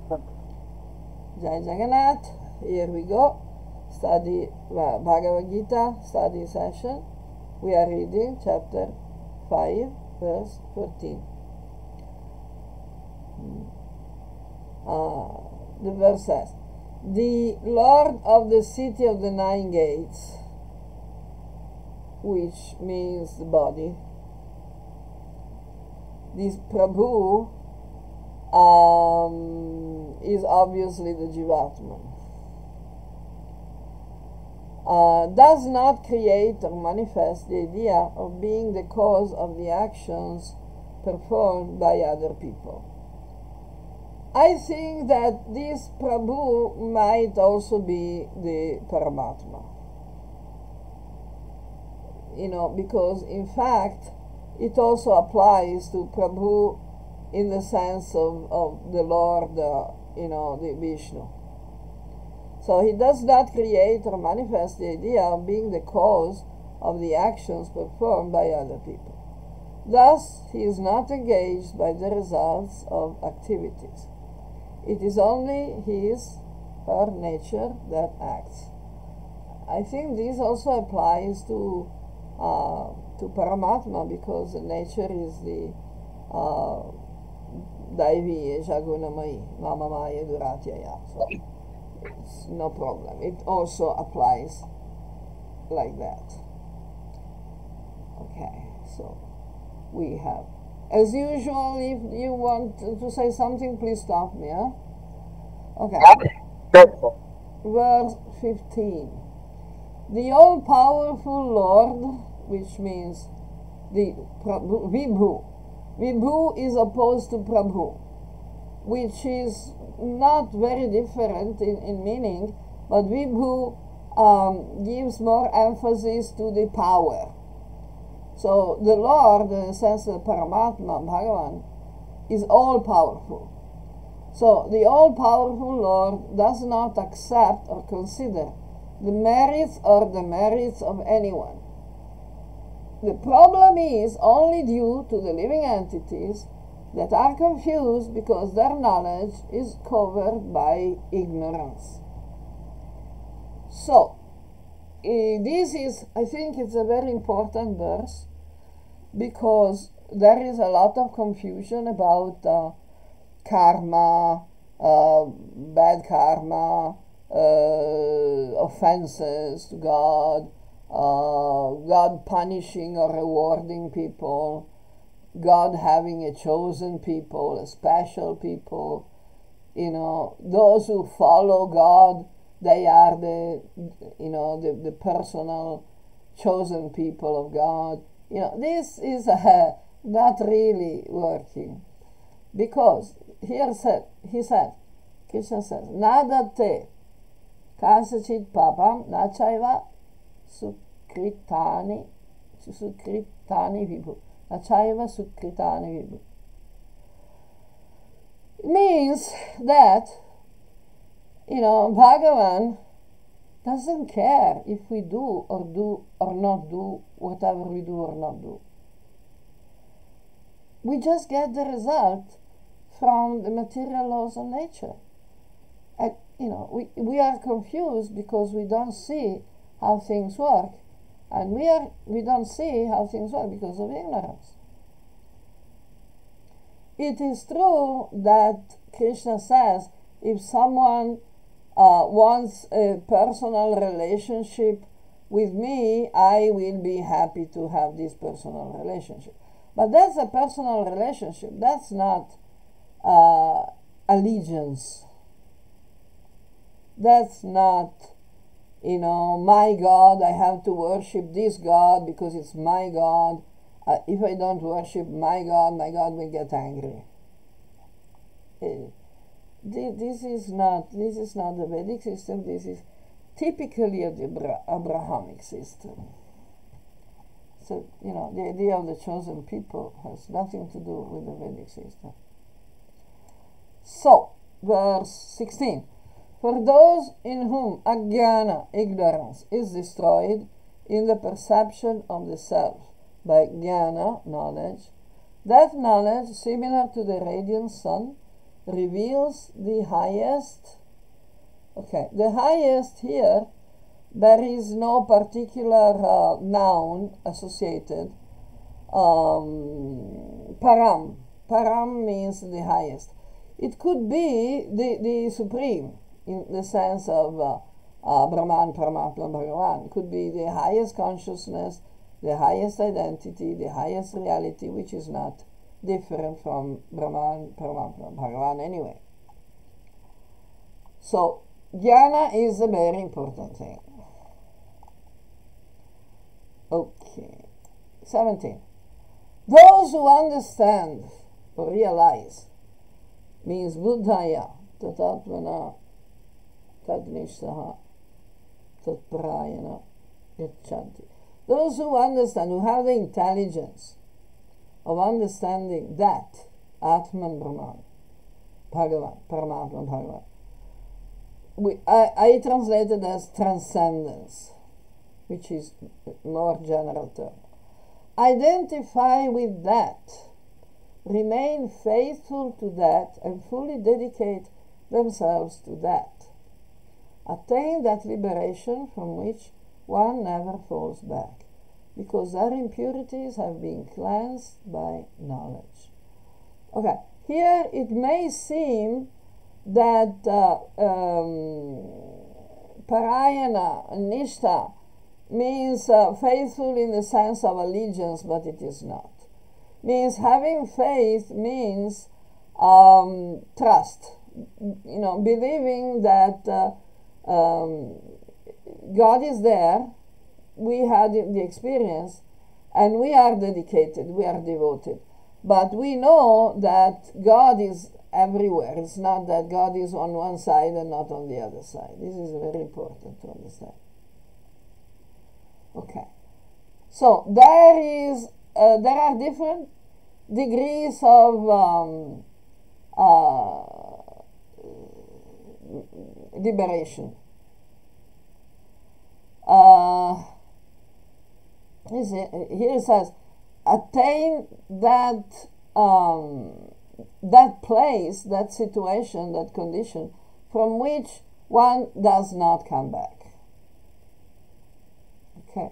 Jai Jagannath. Here we go. Study Bhagavad Gita study session. We are reading chapter 5, verse 14. The verse says, "The Lord of the city of the nine gates," which means the body, this Prabhu is obviously the Jivatman, does not create or manifest the idea of being the cause of the actions performed by other people. I think that this Prabhu might also be the Paramatma. Because in fact it also applies to Prabhu in the sense of the Lord, the Vishnu. So he does not create or manifest the idea of being the cause of the actions performed by other people. Thus, he is not engaged by the results of activities. It is only his, her nature that acts. I think this also applies to Paramatma, because the nature is the Daivi Jagunamai Mamamaya Duratyaya. So it's no problem. It also applies like that. Okay, so we have, as usual, if you want to say something, please stop me. Huh? Okay. Verse 15. The all-powerful Lord, which means the Vibhu. Vibhu is opposed to Prabhu, which is not very different in meaning, but Vibhu gives more emphasis to the power. So the Lord, in the sense of Paramatma, Bhagavan, is all-powerful. So the all-powerful Lord does not accept or consider the merits or demerits of anyone. The problem is only due to the living entities that are confused because their knowledge is covered by ignorance. So, this is, I think it's a very important verse, because there is a lot of confusion about karma, bad karma, offenses to God, God punishing or rewarding people, God having a chosen people, a special people. Those who follow God, they are the personal chosen people of God. This is not really working, because he said, Krishna says, "Nadate kasachit papam nachaiva sukritani vibhu." Nachaiva sukritani vibhu. It means that, Bhagavan doesn't care if we do or not do whatever we do or not do. We just get the result from the material laws of nature. And, we are confused because we don't see how things work. And we don't see how things work because of ignorance. It is true that Krishna says, if someone wants a personal relationship with me, I will be happy to have this personal relationship. But that's a personal relationship. That's not allegiance. That's not, my God, I have to worship this God because it's my God. If I don't worship my God will get angry. This is not the Vedic system. This is typically the Abrahamic system. So, the idea of the chosen people has nothing to do with the Vedic system. So, verse 16. For those in whom ajnana, ignorance, is destroyed in the perception of the self by jnana, knowledge, that knowledge, similar to the radiant sun, reveals the highest. Okay, the highest here, there is no particular noun associated. Param. Param means the highest. It could be the supreme in the sense of Brahman, Paramatma, Bhagavan. It could be the highest consciousness, the highest identity, the highest reality, which is not different from Brahman, Paramatma, Bhagavan anyway. So, jnana is a very important thing. Okay. 17. Those who understand or realize means buddhaya, tatatmana, tadnishtaha, tatprayana, yachanti. Those who understand, who have the intelligence of understanding that Atman Brahman, Bhagavan, Paramatma Bhagavan, I translated as transcendence, which is more general term. Identify with that, remain faithful to that, and fully dedicate themselves to that. Attain that liberation from which one never falls back, because their impurities have been cleansed by knowledge. Okay, here it may seem that parayana, nishtha, means faithful in the sense of allegiance, but it is not. Means having faith means trust, believing that God is there, we had the experience, and we are dedicated, we are devoted. But we know that God is everywhere. It's not that God is on one side and not on the other side. This is very important to understand. Okay. So there are different degrees of liberation. Here it says, attain that that place, that situation, that condition from which one does not come back. Okay.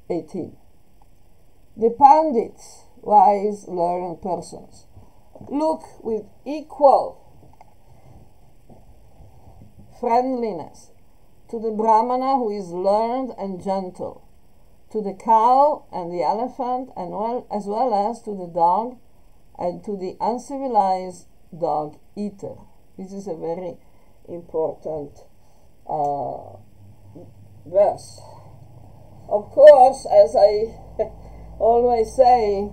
18. The Pandits, wise, learned persons, look with equal friendliness to the Brahmana who is learned and gentle, to the cow and the elephant, and as well as to the dog and to the uncivilized dog eater. This is a very important verse. Of course, as I always say,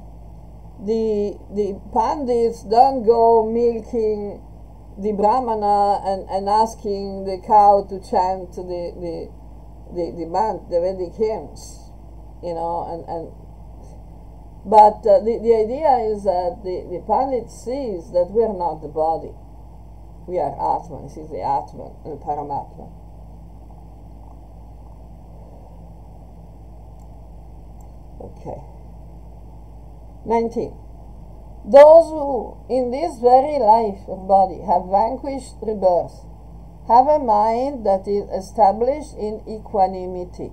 the Pandits don't go milking the Brahmana and asking the cow to chant the Vedic hymns, but the idea is that the Pandit sees that we are not the body, we are Atman. He sees the Atman, the Paramatma. Okay. 19. Those who, in this very life or body, have vanquished rebirth, have a mind that is established in equanimity.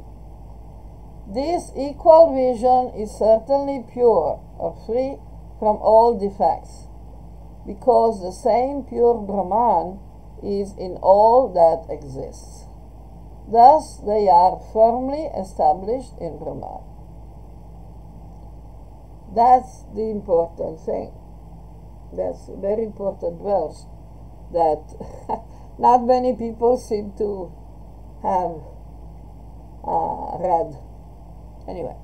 This equal vision is certainly pure or free from all defects, because the same pure Brahman is in all that exists. Thus they are firmly established in Brahman. That's the important thing. That's a very important verse that not many people seem to have read. Anyway,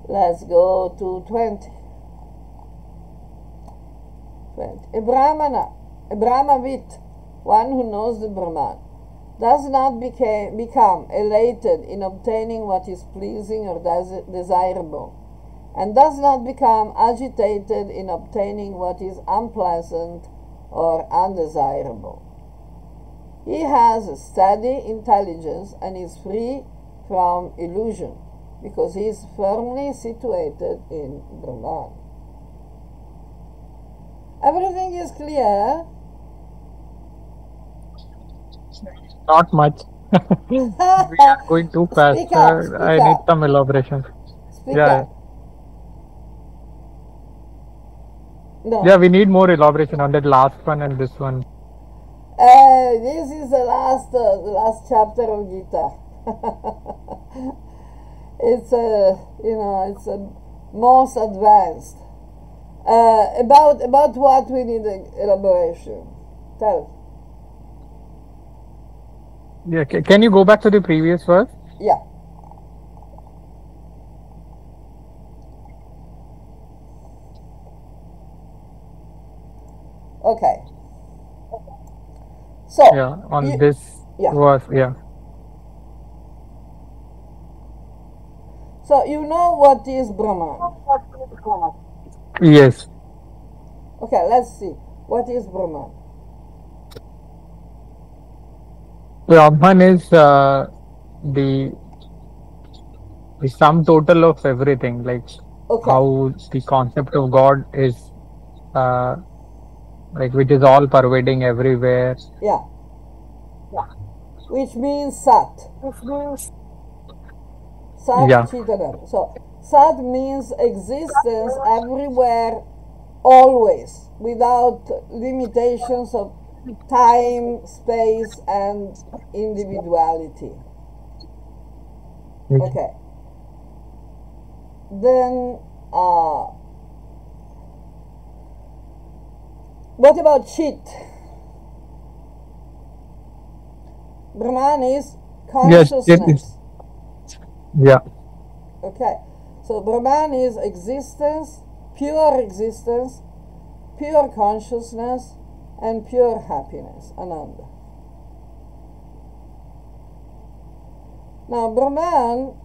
let's go to 20. A Brahmana, a Brahmavit, one who knows the Brahman, does not become elated in obtaining what is pleasing or desirable, and does not become agitated in obtaining what is unpleasant or undesirable. He has a steady intelligence and is free from illusion, because he is firmly situated in Brahman. Everything is clear? Not much. We are going too fast. Speak up, I speak need up, some elaboration. speak Yeah, up. No. yeah, we need more elaboration on that last one and this one. This is the last chapter of Gita. It's it's a most advanced. About what we need elaboration. Tell. Yeah, can you go back to the previous verse? Yeah. Okay. So Yeah, on you this yeah. verse. Yeah. So you know what is Brahman. Yes. Okay, let's see. What is Brahman? Brahman is the the sum total of everything, like Okay. how the concept of God is, uh, like which is all pervading everywhere. Yeah. Which means Sat. Sat Yeah. Chitanam. So Sat means existence everywhere, always, without limitations of time, space, and individuality. Okay. Then, what about Chit? Brahman is Yes. It is. consciousness. Yeah. Okay. So Brahman is existence, pure consciousness, and pure happiness, Ananda. Now, Brahman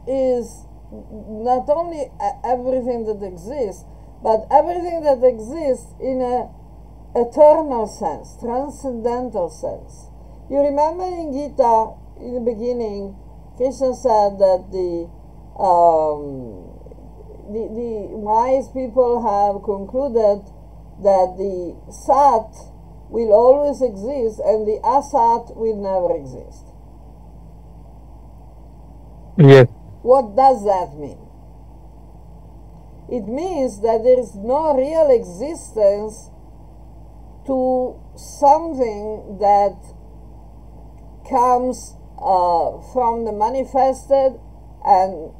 is not only everything that exists, but everything that exists in an eternal sense, transcendental sense. You remember in Gita, in the beginning, Krishna said that the wise people have concluded that the Sat will always exist and the Asat will never exist. Yes. What does that mean? It means that there is no real existence to something that comes from the manifested, and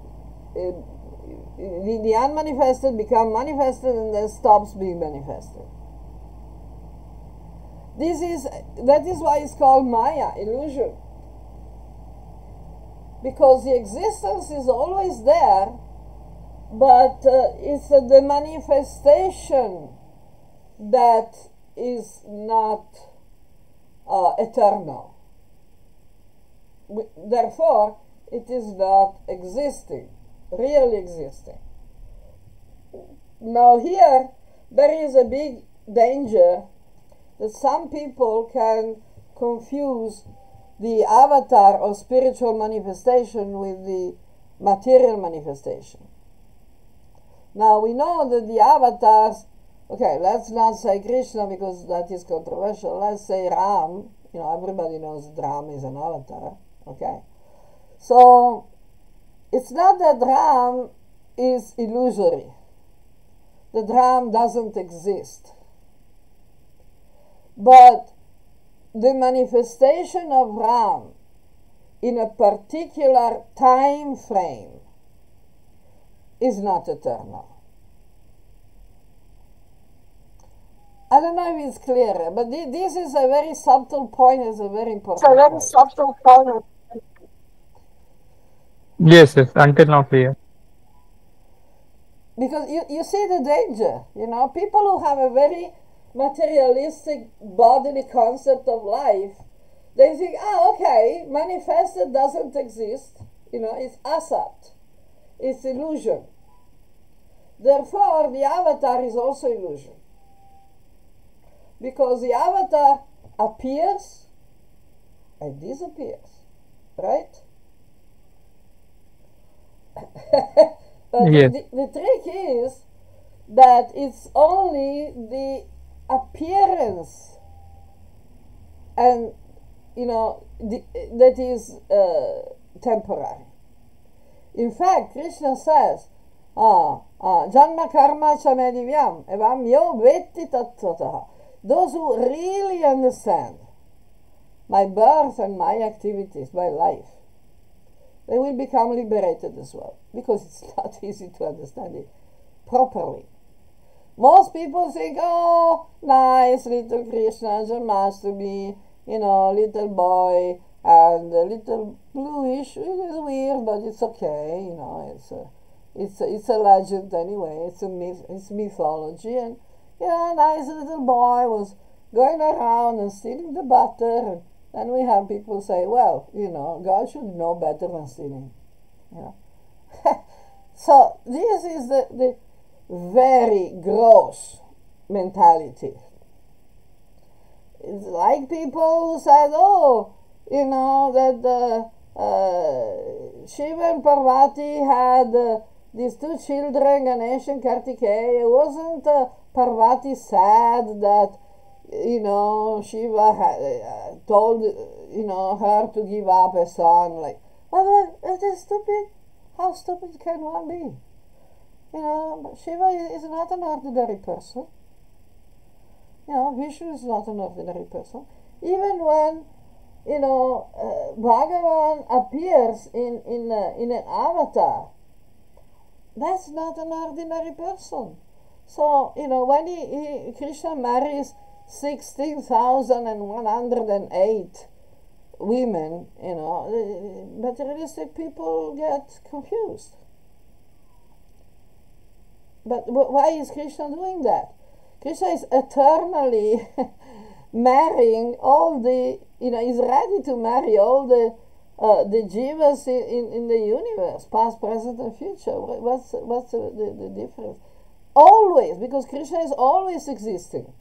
the unmanifested become manifested and then stops being manifested. That is why it's called Maya, illusion. Because the existence is always there, but it's the manifestation that is not eternal. Therefore, it is not existing, really existing. Now here, there is a big danger that some people can confuse the avatar or spiritual manifestation with the material manifestation. Now we know that the avatars, okay, let's not say Krishna because that is controversial. Let's say Ram. Everybody knows that Ram is an avatar. Okay, so it's not that Ram is illusory. That Ram doesn't exist. But the manifestation of Ram in a particular time frame is not eternal. I don't know if it's clear, but this is a very subtle point. It's a very important point. Yes. Yes. Until now clear. Because you see the danger. People who have a very materialistic bodily concept of life, they think, okay, manifested doesn't exist. It's asat. It's illusion. Therefore, the avatar is also illusion. Because the avatar appears and disappears. Right? But Yes. the trick is that it's only the appearance, and that is temporary. In fact, Krishna says, Janma karma chamedivyam evam yo vetti tattvataha. Those who really understand my birth and my activities, my life, they will become liberated as well, because it's not easy to understand it properly. Most people think, oh, nice little Krishna, Janmashtami, little boy, and a little bluish. It is weird, but it's okay. It's a legend anyway. It's a myth. It's mythology, and nice little boy was going around and stealing the butter. And we have people say, well, God should know better than stealing. So this is the very gross mentality. It's like people who said, that Shiva and Parvati had these two children, Ganesh and Kartikeya. Wasn't Parvati sad that Shiva had told her to give up a son? Like, well, it is stupid. How stupid can one be? Shiva is not an ordinary person. Vishnu is not an ordinary person. Even when Bhagavan appears in an avatar, that's not an ordinary person. So when Krishna marries 16,108 women, materialistic people get confused. But why is Krishna doing that? Krishna is eternally marrying all the, is ready to marry all the jivas in the universe, past, present, and future. What's the difference? Always, because Krishna is always existing.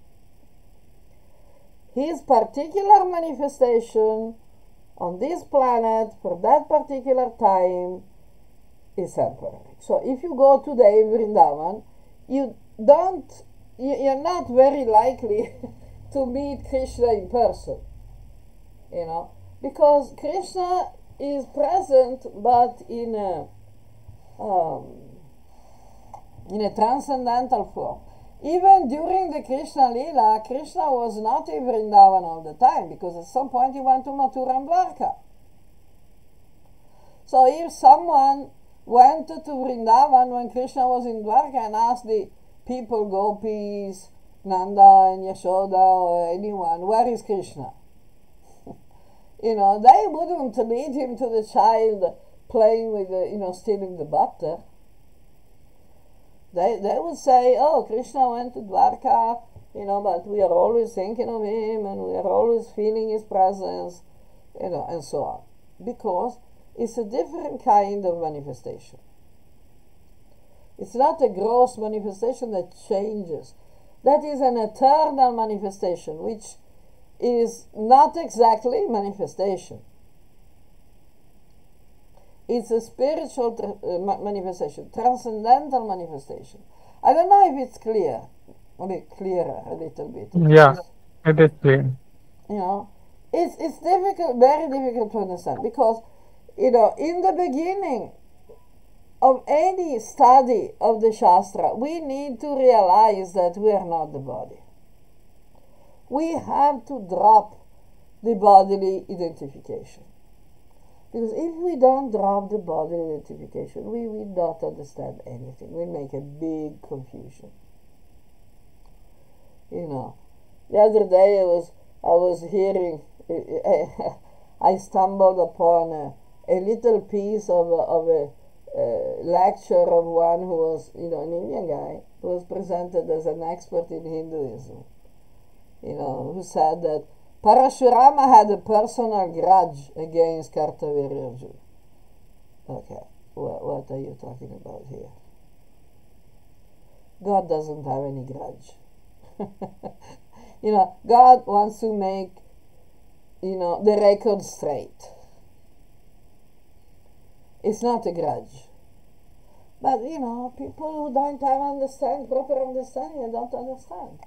His particular manifestation on this planet for that particular time is temporary. So if you go today in Vrindavan, you're not very likely to meet Krishna in person, because Krishna is present, but in a transcendental form. Even during the Krishna Lila, Krishna was not in Vrindavan all the time, because at some point he went to Mathura and Dwarka. So if someone went to Vrindavan when Krishna was in Dwarka and asked the people, gopis, Nanda and Yashoda or anyone, where is Krishna? They wouldn't lead him to the child playing with stealing the butter. They would say, oh, Krishna went to Dwarka, but we are always thinking of him and we are always feeling his presence, and so on. Because it's a different kind of manifestation. It's not a gross manifestation that changes. That is an eternal manifestation, which is not exactly manifestation. It's a spiritual manifestation, transcendental manifestation. I don't know if it's clear. Clearer a little bit. Yeah, it is clear. It's difficult, very difficult to understand, because in the beginning of any study of the Shastra, we need to realize that we are not the body. We have to drop the bodily identification. Because if we don't drop the bodily identification, we will not understand anything. We'll make a big confusion. The other day I was hearing, I stumbled upon a little piece of a lecture of one who was, an Indian guy, who was presented as an expert in Hinduism, who said that Parashurama had a personal grudge against Kartavya Arjuna. Okay, what are you talking about here? God doesn't have any grudge. God wants to make, the record straight. It's not a grudge. But people who don't have proper understanding, they don't understand.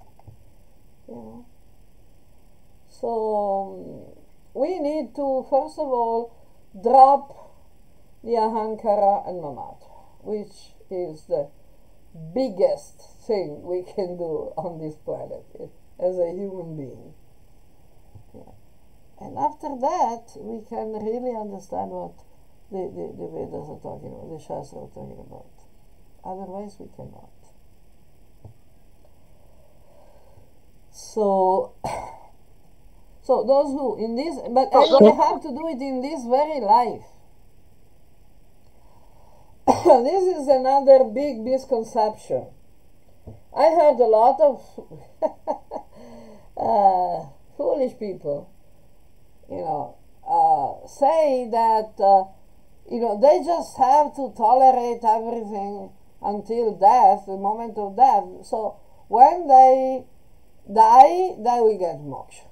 So we need to first of all drop the ahankara and mamatva, which is the biggest thing we can do on this planet as a human being. And after that, we can really understand what the Vedas are talking about, the Shastra are talking about. Otherwise, we cannot. So those who in this, but they have to do it in this very life. This is another big misconception. I heard a lot of foolish people, say that they just have to tolerate everything until death, the moment of death. So when they die, they will get moksha.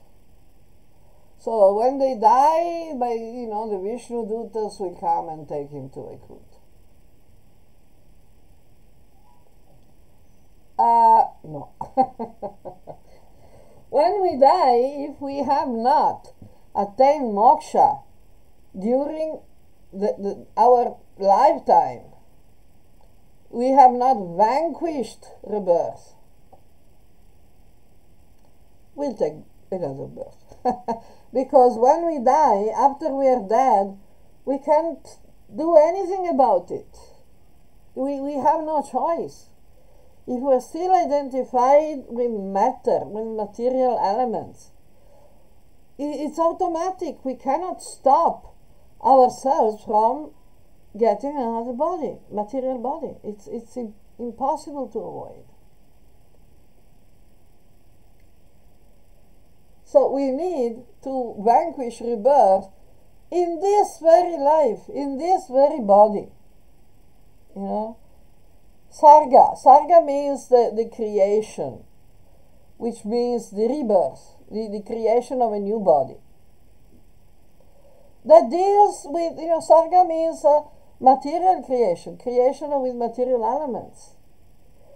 So when they die, by the Vishnu Dutas will come and take him to Vaikuntha. No. When we die, if we have not attained moksha during our lifetime, we have not vanquished rebirth, we'll take another birth. Because when we die, after we are dead, we can't do anything about it. We have no choice. If we're still identified with matter, with material elements, it's automatic. We cannot stop ourselves from getting another body, material body. It's impossible to avoid. So we need to vanquish rebirth in this very life, in this very body. Sarga. Sarga means the creation, which means the rebirth, the creation of a new body. That deals with, Sarga means material creation with material elements.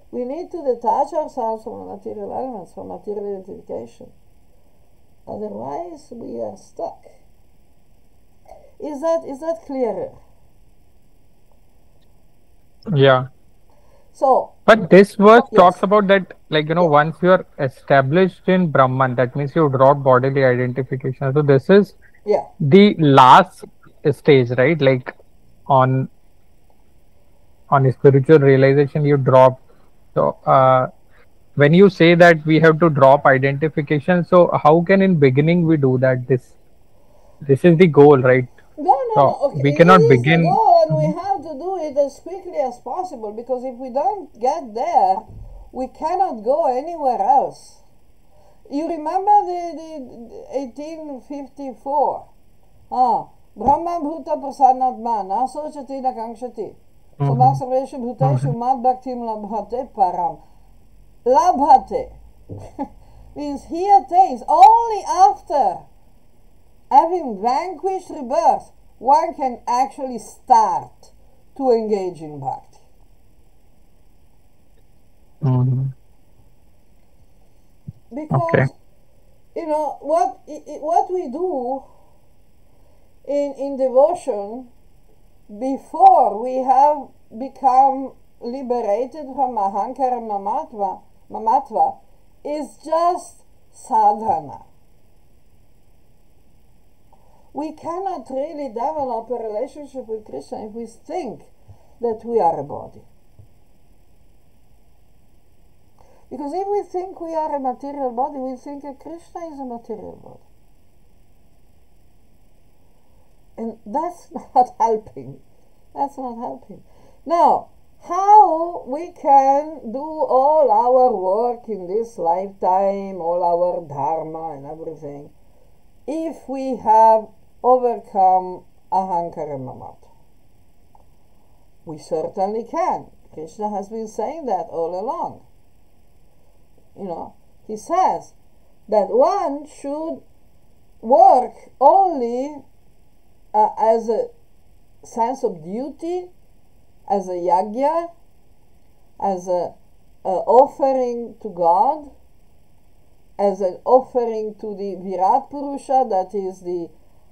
We need to detach ourselves from the material elements, from material identification. Otherwise, we are stuck. Is that clearer? Yeah. So, but this verse talks about that, once you are established in Brahman, that means you drop bodily identification. So this is the last stage, right? Like on spiritual realization, you drop. So when you say that we have to drop identification, so how can in beginning we do that? This is the goal, right? No. Okay. We cannot begin. It is the goal, and we have to do it as quickly as possible, because if we don't get there, we cannot go anywhere else. You remember the 1854? Brahma Bhuta Prasadnatma Nasochati Nakangshati Samāk Sarveshu Bhuteshu Mad Bhaktim Labhate Param. Labhate means he attains. Only after having vanquished rebirth, one can actually start to engage in bhakti. Because what we do in devotion, before we have become liberated from ahankara and mamatva, is just sadhana. We cannot really develop a relationship with Krishna if we think that we are a body. Because if we think we are a material body, we think that Krishna is a material body. And that's not helping. That's not helping. Now, how we can do all our work in this lifetime, all our dharma and everything, if we have overcome ahankara and mamatva? We certainly can. Krishna has been saying that all along. He says that one should work only as a sense of duty as a yajna, as a offering to God, as an offering to the Virat Purusha, that is the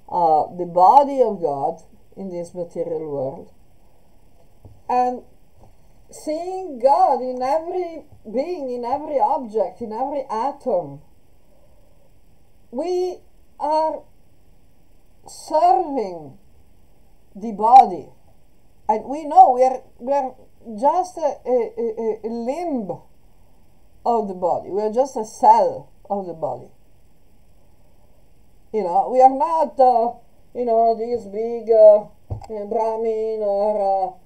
body of God in this material world, and seeing God in every being, in every object, in every atom. We are serving the body, and we know we are just a limb of the body. We are just a cell of the body. We are not this big Brahmin or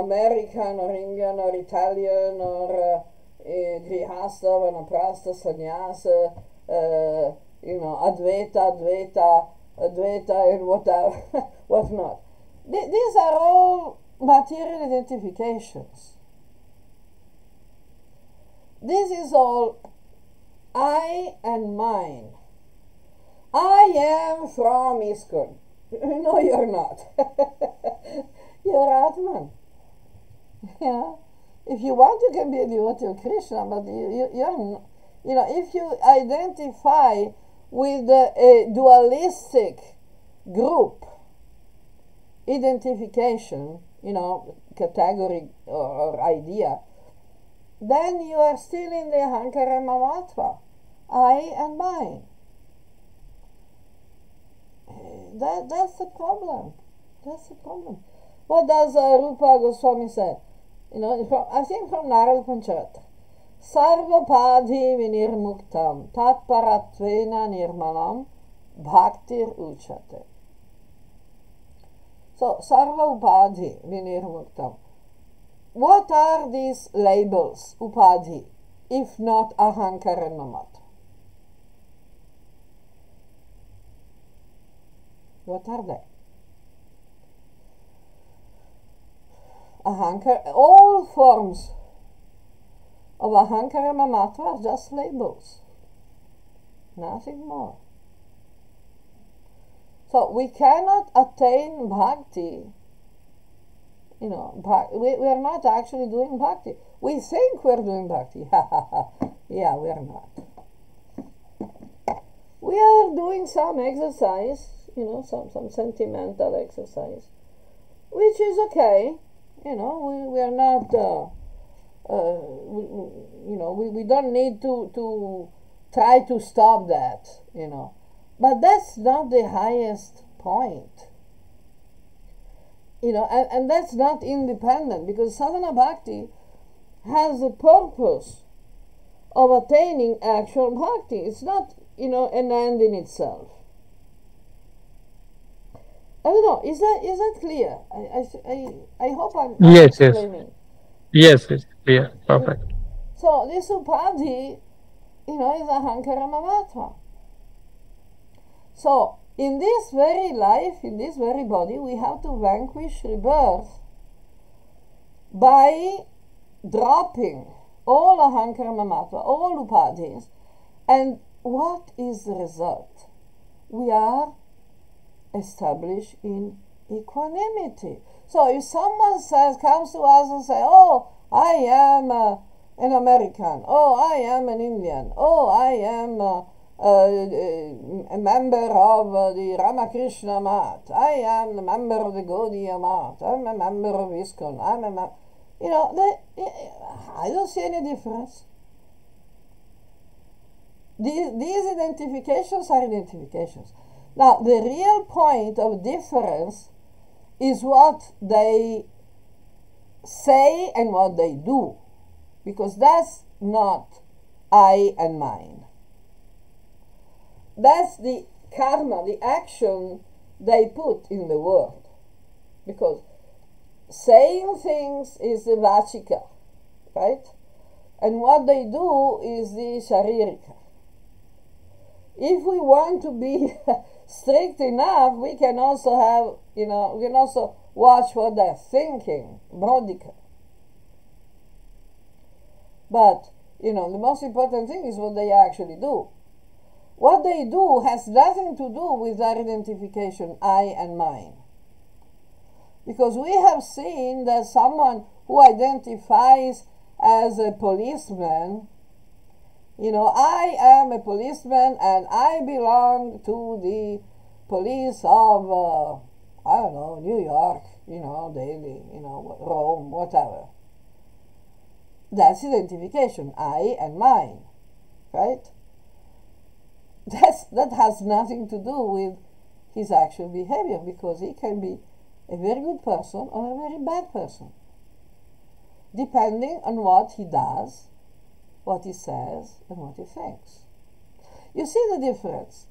American or Indian or Italian or Grihasta, Vanaprastha, Sannyasa, Advaita, and whatnot. These are all material identifications. This is all I and mine. I am from ISKCON. No, you're not. You're Atman. Yeah. If you want, you can be a devotee of Krishna, but you're if you identify with a dualistic group identification, category or idea, then you are still in the Ahankara Mamatva, I and mine. That's the problem. That's the problem. What does Rupa Goswami say? I think from Narad Pancharatra. Sarvapadhi vinirmuktam tatparatvena nirmalam bhaktir uchate. So, sarva upadhi vinirmuktam. What are these labels, upadhi, if not ahankara mamat? What are they? Ahankara, all forms of ahankara mamatva are just labels, nothing more. So we cannot attain bhakti. We are not actually doing bhakti. We think we're doing bhakti. Yeah, we are not. We are doing some exercise, some sentimental exercise, which is okay. We are not. We don't need to try to stop that. But that's not the highest point. And that's not independent, because sadhana bhakti has the purpose of attaining actual bhakti. It's not, an end in itself. I don't know. Is that clear? I hope I'm explaining. Yes, clear. Perfect. So this upadhi, is ahankara mamatva. So in this very life, in this very body, we have to vanquish rebirth by dropping all ahankara mamatva, all upadhis. And what is the result? We are established in equanimity. So if someone comes to us and says, oh, I am an American, oh, I am an Indian, oh, I am a member of the Ramakrishna Math, I am a member of the Gaudiya Math, I'm a member of ISKCON, I'm a member, I don't see any difference. These identifications are identifications. Now, the real point of difference is what they say and what they do, because that's not I and mine. That's the karma, the action they put in the world. Because saying things is the vachika, right? And what they do is the sharirika. If we want to be strict enough, we can also have, we can also watch what they're thinking, bodhika. But, the most important thing is what they actually do. What they do has nothing to do with their identification, I and mine. Because we have seen that someone who identifies as a policeman, you know, I am a policeman and I belong to the police of, I don't know, New York, you know, Delhi, you know, Rome, whatever. That's identification, I and mine, right? That has nothing to do with his actual behavior, because he can be a very good person or a very bad person, depending on what he does, what he says, and what he thinks. You see the difference?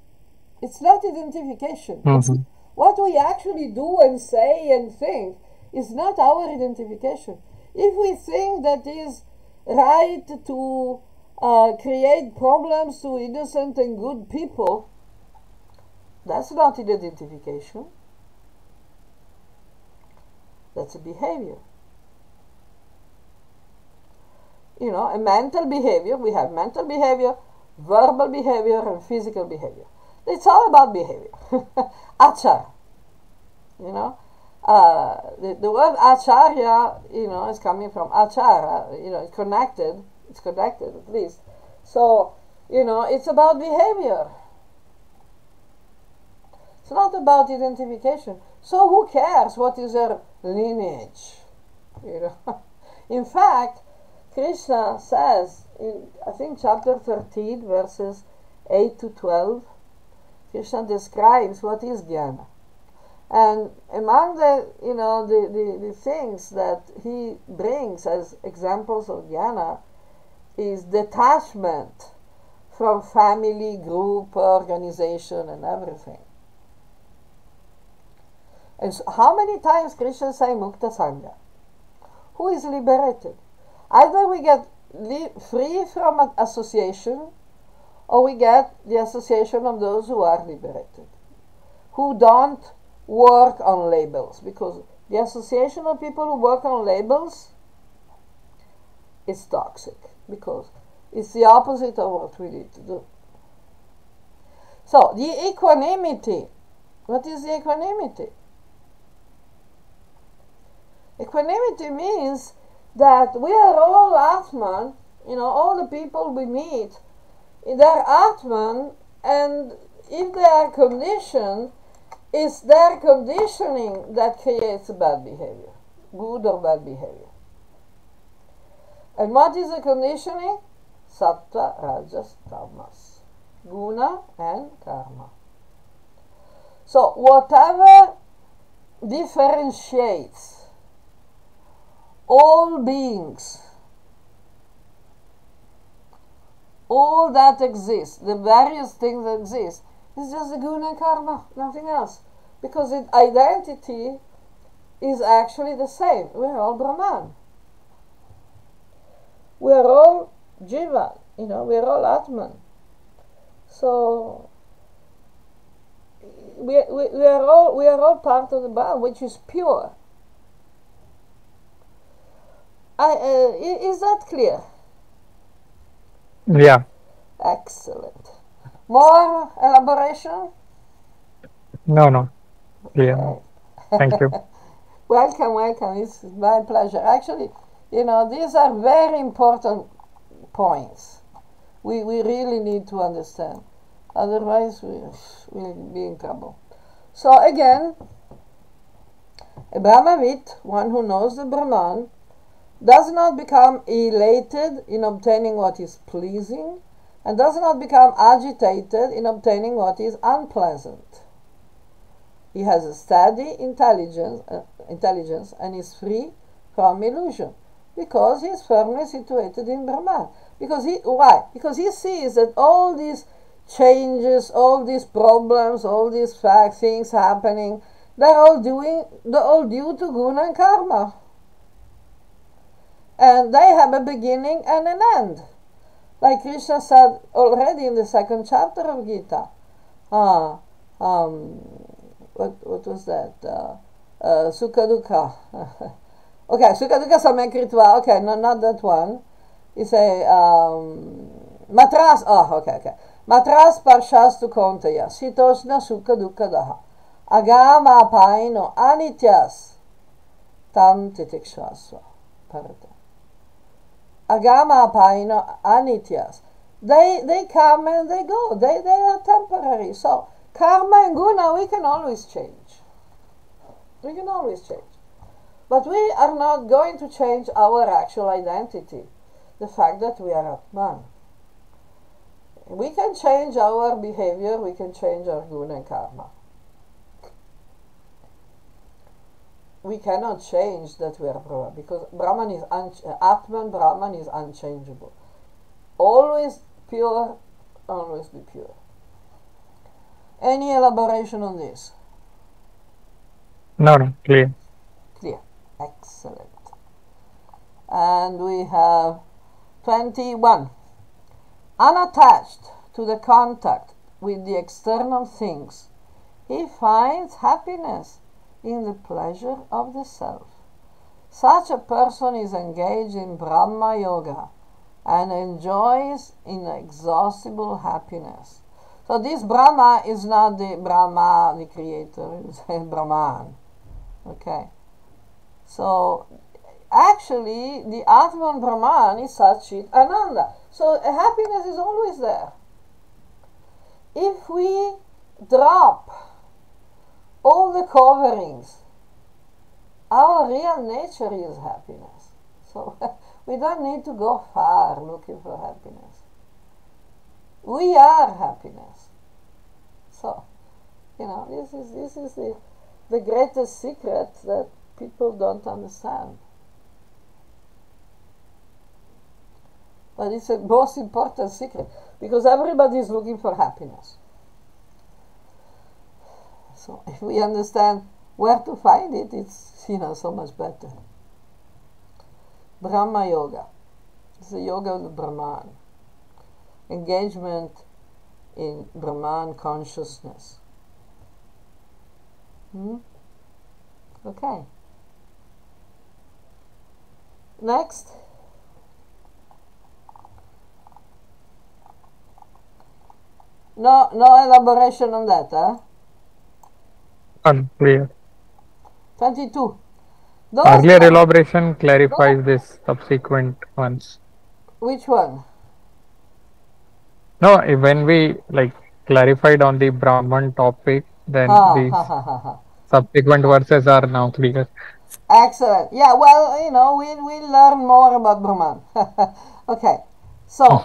It's not identification. Mm-hmm. What we actually do and say and think is not our identification. If we think that is right to create problems to innocent and good people, that's not an identification. That's a behavior. You know, a mental behavior, we have mental behavior, verbal behavior, and physical behavior. It's all about behavior. Achar. You know, the word acharya, you know, is coming from achara, you know, it's connected at least. So, you know, it's about behavior. It's not about identification. So who cares what is their lineage? You know? In fact, Krishna says in, I think, chapter 13, verses 8 to 12, Krishna describes what is jnana. And among the, you know, the things that he brings as examples of jnana is detachment from family, group, organization, and everything. And so how many times Krishna say Mukta Sangha? Who is liberated? Either we get free from association, or we get the association of those who are liberated, who don't work on labels, because the association of people who work on labels is toxic, because it's the opposite of what we need to do. So the equanimity, what is the equanimity? Equanimity means that we are all Atman, you know, all the people we meet, they're Atman, and if they are conditioned, it's their conditioning that creates bad behavior, good or bad behavior. And what is the conditioning? Sattva, Rajas, Tamas, Guna and Karma. So whatever differentiates all beings, all that exists, the various things that exist, is just the guna and karma, nothing else. Because identity is actually the same. We're all Brahman. We're all Jiva, you know, we're all Atman. So we are all part of the Brahman, which is pure. Is that clear? Yeah. Excellent. More elaboration? No. Yeah. Okay. Thank you. Welcome. It's my pleasure. Actually, you know, these are very important points. We really need to understand. Otherwise, we'll be in trouble. So again, a Brahmavit, one who knows the Brahman, does not become elated in obtaining what is pleasing, and does not become agitated in obtaining what is unpleasant. He has a steady intelligence and is free from illusion, because he is firmly situated in Brahman. Why? Because he sees that all these changes, all these problems, all these things happening, they're all due to guna and karma. And they have a beginning and an end. Like Krishna said already in the second chapter of Gita. What was that? Sukha Dukkha. Okay, Sukha Dukkha Samekritva. Okay, no, not that one. He say, Matras. Okay. Matras Parshastu Konteya. Sitoshna Sukha Dukkha Daha. Agama Apaino Anityas. tam titikshasva parata. Agama apaino anityas. They come and they go. They are temporary. So karma and guna we can always change. We can always change. But we are not going to change our actual identity. The fact that we are Atman. We can change our behavior, we can change our guna and karma. We cannot change that we are Brahman, because Brahman is Atman, Brahman is unchangeable. Always pure, always be pure. Any elaboration on this? No, clear. Clear. Excellent. And we have 21. Unattached to the contact with the external things, he finds happiness in the pleasure of the self. Such a person is engaged in Brahma Yoga and enjoys inexhaustible happiness. So this Brahma is not the Brahma, the creator, it's Brahman. Okay. So actually the Atman Brahman is Satchit Ananda. So happiness is always there. If we drop all the coverings, our real nature is happiness. So we don't need to go far looking for happiness. We are happiness. So, this is the greatest secret that people don't understand. But it's the most important secret, because everybody is looking for happiness. So if we understand where to find it, it's so much better. Brahma Yoga. It's the yoga of the Brahman. Engagement in Brahman consciousness. Okay. Next. No elaboration on that, huh? Unclear. 22. Earlier elaboration clarifies this subsequent ones. Which one? No, when we clarified on the Brahman topic, then these subsequent verses are now clear. Excellent. Yeah, well, we'll learn more about Brahman. Okay. So,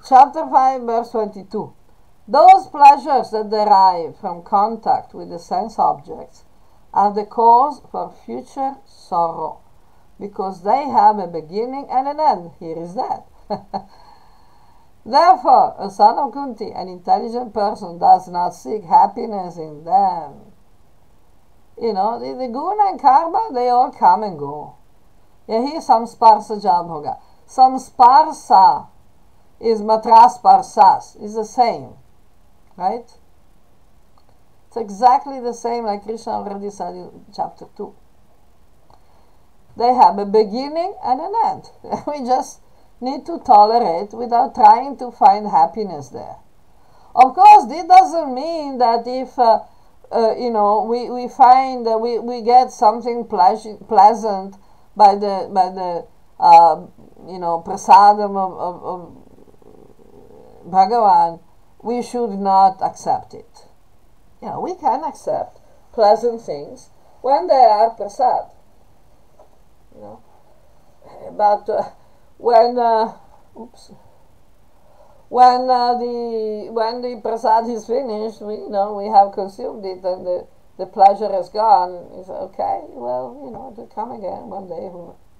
chapter 5, verse 22. Those pleasures that derive from contact with the sense objects are the cause for future sorrow, because they have a beginning and an end. Here is that. Therefore, a son of Kunti, an intelligent person, does not seek happiness in them. The guna and karma, they all come and go. Yahi samsparsa jab hoga. Samsparsa is matras parsas, is the same. Right? It's exactly the same like Krishna already said in chapter 2. They have a beginning and an end. We just need to tolerate without trying to find happiness there. Of course, this doesn't mean that if we find that we get something pleasant by the prasadam of Bhagavan, we should not accept it. We can accept pleasant things when they are prasad. But when the prasad is finished, we have consumed it and the pleasure is gone. It's okay. Well, it will come again one day.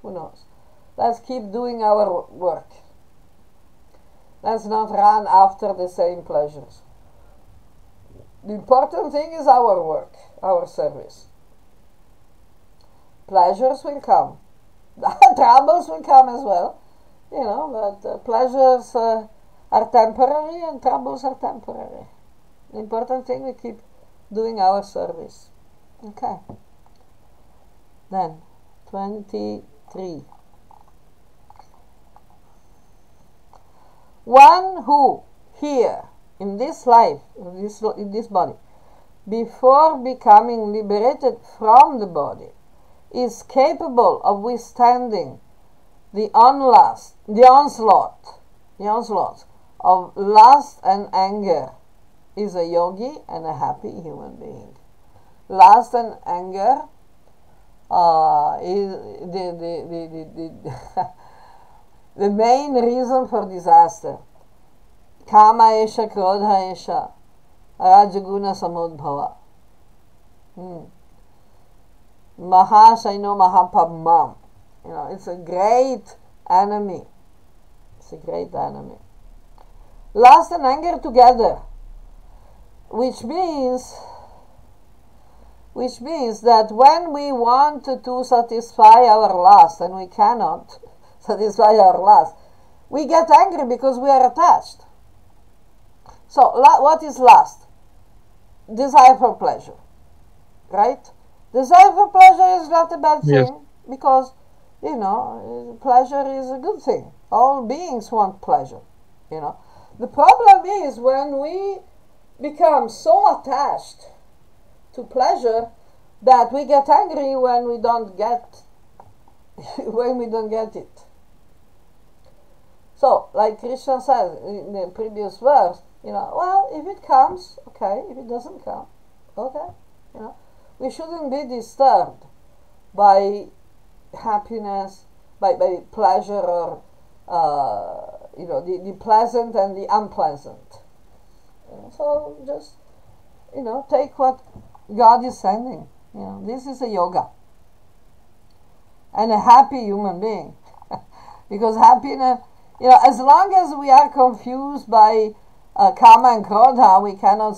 Who knows? Let's keep doing our work. Let's not run after the same pleasures. The important thing is our work, our service. Pleasures will come. Troubles will come as well, but pleasures are temporary and troubles are temporary. The important thing, we keep doing our service. Okay. Then, 23. One who here, in this life, in this body, before becoming liberated from the body, is capable of withstanding the onslaught of lust and anger is a yogi and a happy human being. Lust and anger is the main reason for disaster. Kama esha, krodha esha, rajaguna samudbhava. Mahashaino mahapamam. It's a great enemy. It's a great enemy. Lust and anger together, which means that when we want to satisfy our lust and we cannot satisfy our lust, we get angry because we are attached. So, what is lust? Desire for pleasure, right? Desire for pleasure is not a bad thing, because, pleasure is a good thing. All beings want pleasure, The problem is when we become so attached to pleasure that we get angry when we don't get it. So, like Krishna says in the previous verse, well, if it comes, okay. If it doesn't come, okay. We shouldn't be disturbed by happiness, by pleasure, or the pleasant and the unpleasant. So just take what God is sending. This is a yoga and a happy human being, because happiness, as long as we are confused by kama and krodha, we cannot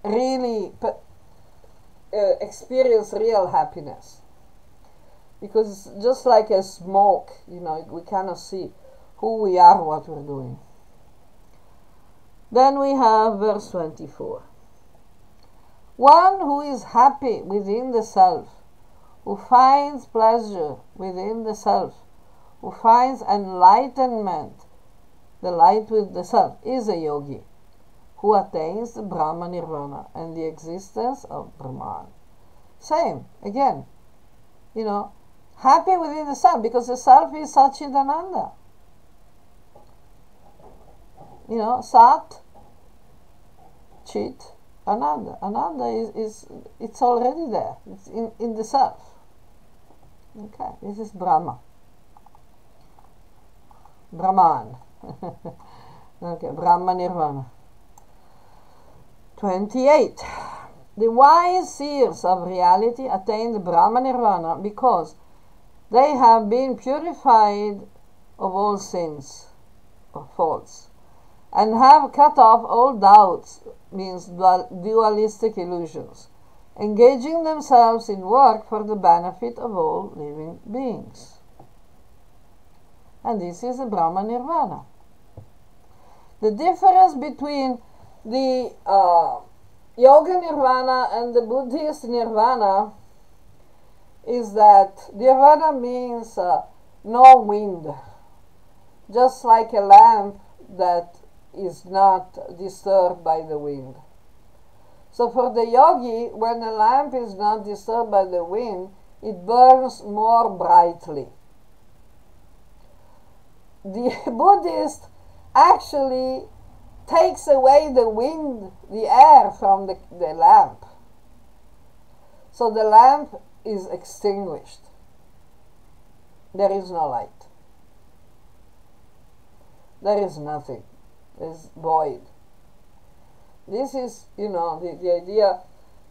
really experience real happiness, because it's just like a smoke. We cannot see who we are, what we're doing. Then we have verse 24. One who is happy within the self, who finds pleasure within the self, who finds enlightenment, the light with the self, is a yogi who attains the Brahma Nirvana and the existence of Brahman. Same, again, happy within the self, because the self is Satchidananda. Sat, Chit, Ananda. Ananda is it's already there. It's in the self. Okay, this is Brahma. Brahman. Okay, Brahma Nirvana. 28. The wise seers of reality attain the Brahma Nirvana because they have been purified of all sins or faults, and have cut off all doubts, means dualistic illusions, engaging themselves in work for the benefit of all living beings. And this is the Brahma Nirvana. The difference between the Yoga Nirvana and the Buddhist Nirvana is that Nirvana means no wind, just like a lamp that is not disturbed by the wind. So for the yogi, when a lamp is not disturbed by the wind, it burns more brightly. The Buddhist actually takes away the wind, the air from the lamp. So the lamp is extinguished. There is no light. There is nothing. There is void. This is, the idea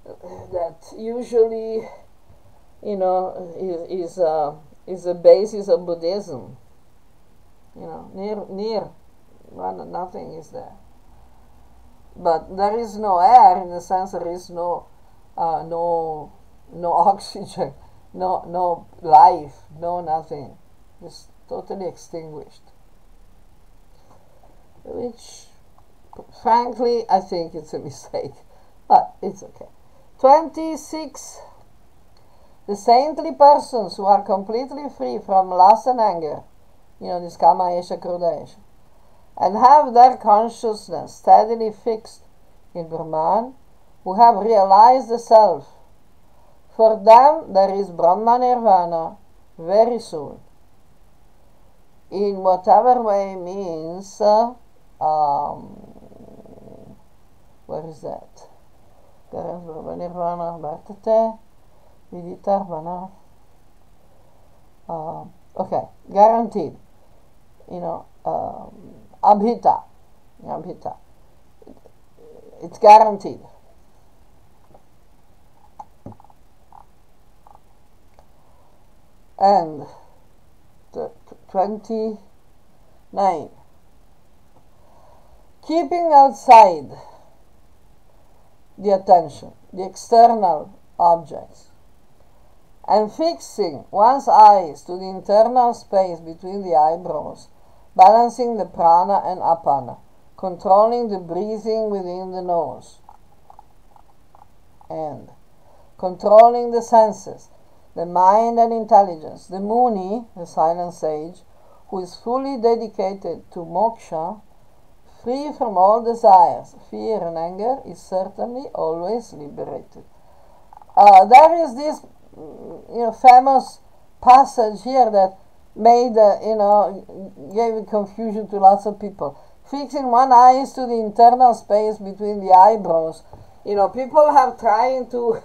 that usually, is the basis of Buddhism. Nothing is there. But there is no air, in the sense there is no oxygen, no life, no nothing. It's totally extinguished. Which, frankly, I think it's a mistake, but it's okay. 26. The saintly persons who are completely free from lust and anger, this kama esha, krodha esha, and have their consciousness steadily fixed in Brahman, who have realized the self, For them, there is Brahma Nirvana very soon. In whatever way means, where is that? Brahma Nirvana, Bhartate, Vidita Vana. Okay, guaranteed. Abhita. It's guaranteed. And 29. Keeping outside the attention, the external objects, and fixing one's eyes to the internal space between the eyebrows, balancing the prana and apana, controlling the breathing within the nose, and controlling the senses, the mind and intelligence. The Muni, the silent sage, who is fully dedicated to moksha, free from all desires, fear and anger, is certainly always liberated. There is this famous passage here that made gave confusion to lots of people. Fixing one eyes to the internal space between the eyebrows. People have trying to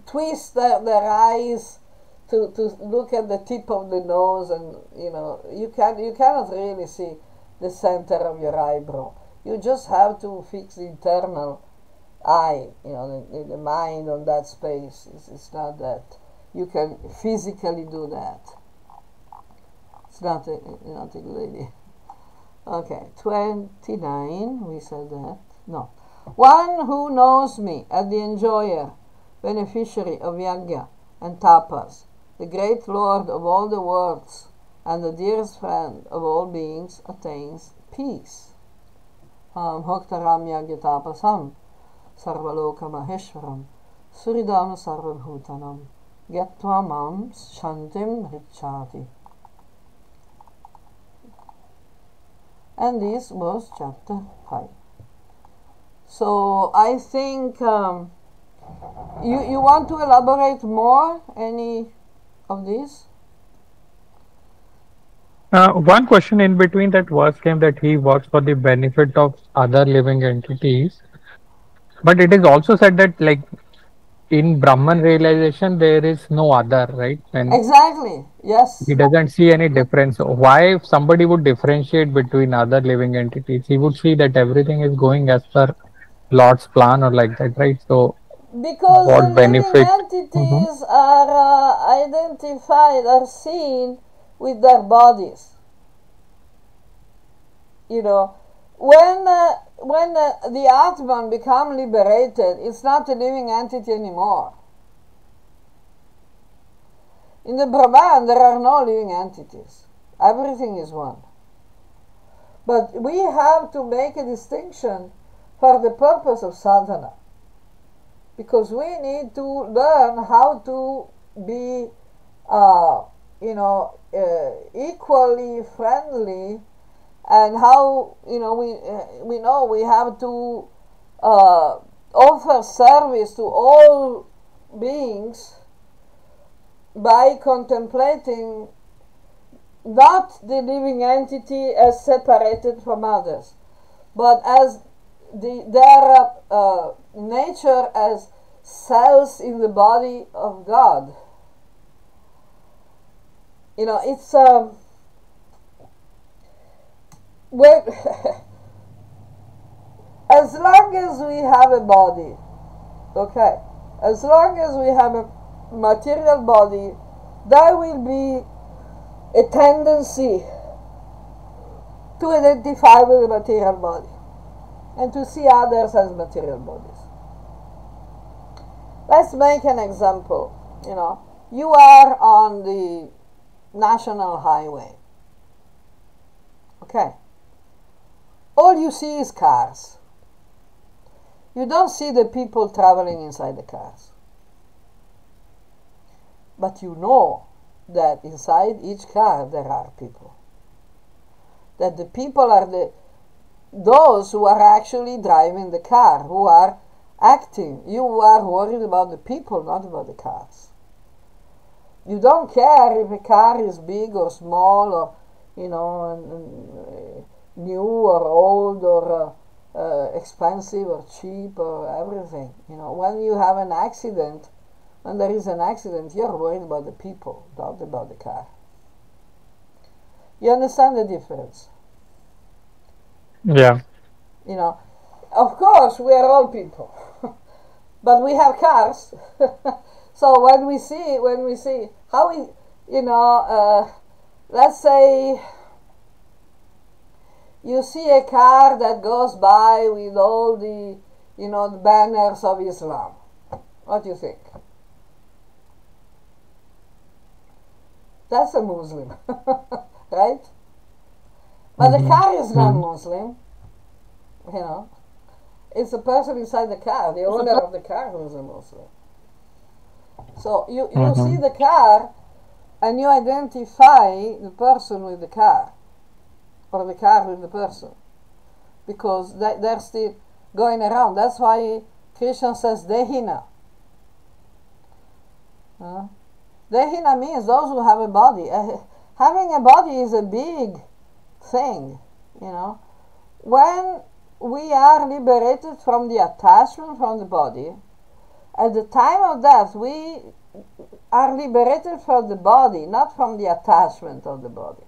twist their eyes to look at the tip of the nose, and you cannot really see the center of your eyebrow. You just have to fix the internal eye, the mind on that space. It's not that you can physically do that. It's not a good idea. Okay, 29, we said that. No. One who knows me as the enjoyer, beneficiary of yajna and tapas, the great Lord of all the worlds, and the dearest friend of all beings, attains peace. Bhaktaram yajna tapasam, sarvaloka maheshwaram, suridam sarvabhutanam, gyatva mam shantim richati. And this was chapter 5. So I think you want to elaborate more any of these? One question in between that verse came that he works for the benefit of other living entities. But it is also said that in Brahman realization there is no other, right? And exactly, yes. He doesn't see any difference. Why if somebody would differentiate between other living entities? He would see that everything is going as per Lord's plan or like that, right? So because the living entities are identified or seen with their bodies. When the Atman become liberated, it's not a living entity anymore. In the Brahman, there are no living entities. Everything is one. But we have to make a distinction for the purpose of sadhana. Because we need to learn how to be, equally friendly, and how, we know we have to offer service to all beings by contemplating not the living entity as separated from others, but as their nature as cells in the body of God. It's as long as we have a body, okay, as long as we have a material body, there will be a tendency to identify with the material body and to see others as material bodies. Let's make an example. You are on the national highway. Okay. All you see is cars. You don't see the people traveling inside the cars. But you know that inside each car there are people. That the people are those who are actually driving the car, who are acting. You are worried about the people, not about the cars. You don't care if a car is big or small, or new or old, or expensive or cheap, or everything. When you have an accident, when there is an accident, you're worried about the people, not about the car. You understand the difference? Yeah. Of course, we are all people, but we have cars. So when we see how let's say you see a car that goes by with all the, the banners of Islam. What do you think? That's a Muslim, right? But the car is not Muslim, It's the person inside the car, the owner of the car, who is a Muslim. So you see the car, and you identify the person with the car, or the car with the person, because they're still going around. That's why Krishna says Dehina. Dehina means those who have a body. Having a body is a big thing, When we are liberated from the attachment from the body, at the time of death, we are liberated from the body, not from the attachment of the body.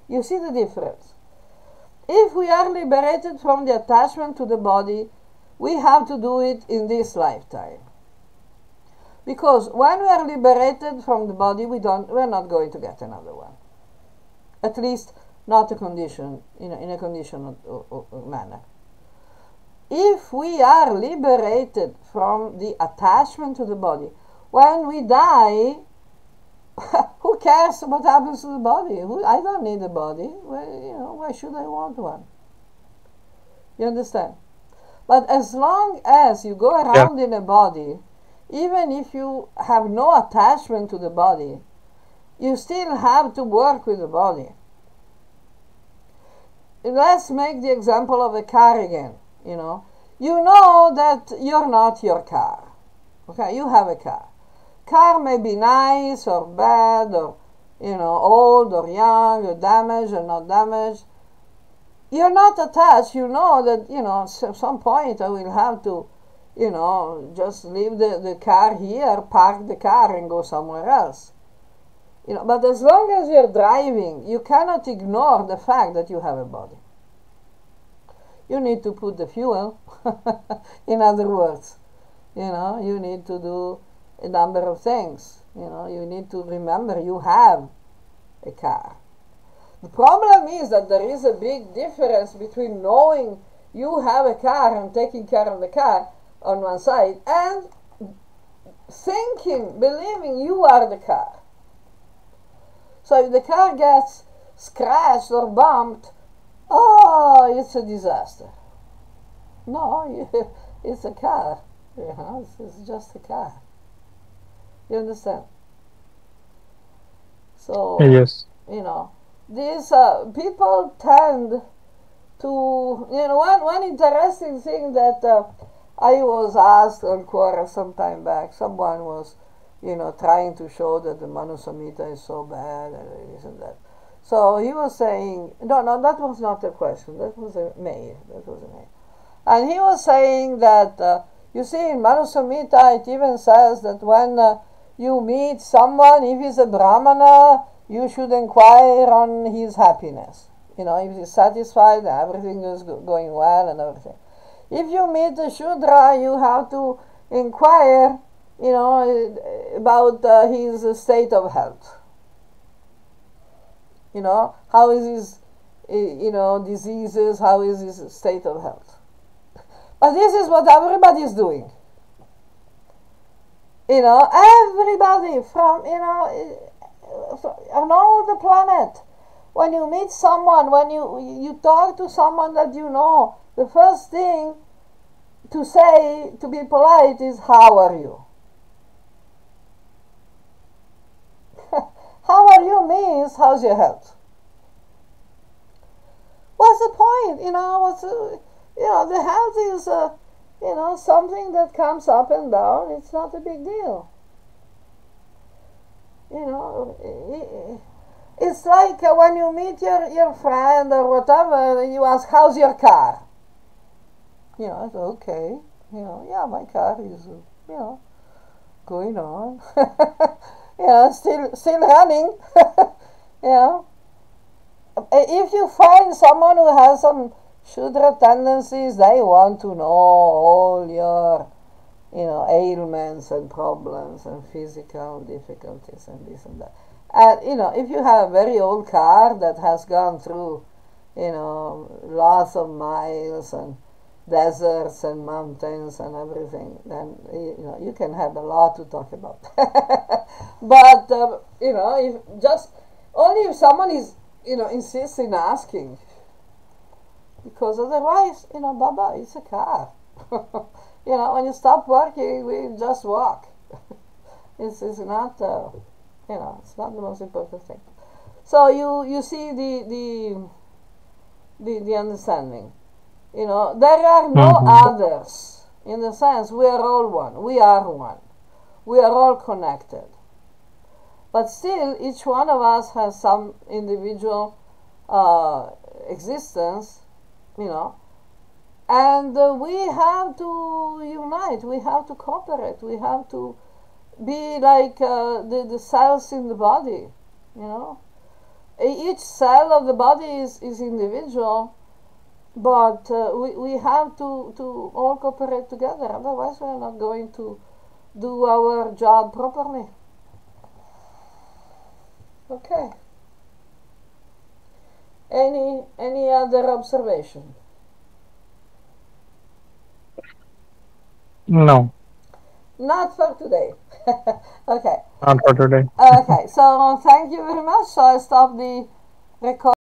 You see the difference? If we are liberated from the attachment to the body, we have to do it in this lifetime. Because when we are liberated from the body, we're not going to get another one. At least not a condition, in a conditional manner. If we are liberated from the attachment to the body, when we die, who cares what happens to the body? I don't need a body. Why should I want one? You understand? But as long as you go around in a body, even if you have no attachment to the body, you still have to work with the body. Let's make the example of a car again. You know that you're not your car. Okay, you have a car. Car may be nice or bad, or old or young, or damaged or not damaged. You're not attached. You know that at some point I will have to just leave the car here, park the car, and go somewhere else. But as long as you're driving, you cannot ignore the fact that you have a body. You need to put the fuel. In other words, you need to do a number of things. You need to remember you have a car. The problem is that there is a big difference between knowing you have a car and taking care of the car on one side, and believing you are the car. So if the car gets scratched or bumped, it's a disaster. No, it's a car. It's just a car. You understand? So, yes. These people tend to, one interesting thing that I was asked on Quora some time back. Someone was, trying to show that the Manu Samhita is so bad and this and that. So he was saying, no, that was not a question. That was a mail. And he was saying that, you see, in Manu Samhita, it even says that when you meet someone, if he's a Brahmana, you should inquire on his happiness. If he's satisfied, everything is going well and everything. If you meet a Shudra, you have to inquire, about his state of health. How is his, diseases, how is his state of health. But this is what everybody is doing. Everybody from, on all the planet. When you meet someone, when you talk to someone that the first thing to say, to be polite, is, how are you? How are you means, how's your health? What's the point? The health You know, something that comes up and down, it's not a big deal. You know, it's like when you meet your friend or whatever, and you ask, how's your car? You know, it's okay. You know, yeah, my car is, going on. Still running. You know, if you find someone who has some Shudra tendencies, they want to know all your, ailments and problems and physical difficulties and this and that. And, if you have a very old car that has gone through, lots of miles and deserts and mountains and everything, then, you can have a lot to talk about. But, if just, only if someone is, insists in asking. Because otherwise, Baba, it's a car. When you stop working, we just walk. It's not, it's not the most important thing. So you see the understanding. There are no others. In the sense, we are all one. We are one. We are all connected. But still, each one of us has some individual existence, and we have to unite, we have to cooperate, we have to be like the cells in the body, Each cell of the body is individual, but we have to all cooperate together, otherwise we are not going to do our job properly. Okay. Any other observation? No. Not for today. Okay. Not for today. Okay. So thank you very much. So I stop the recording.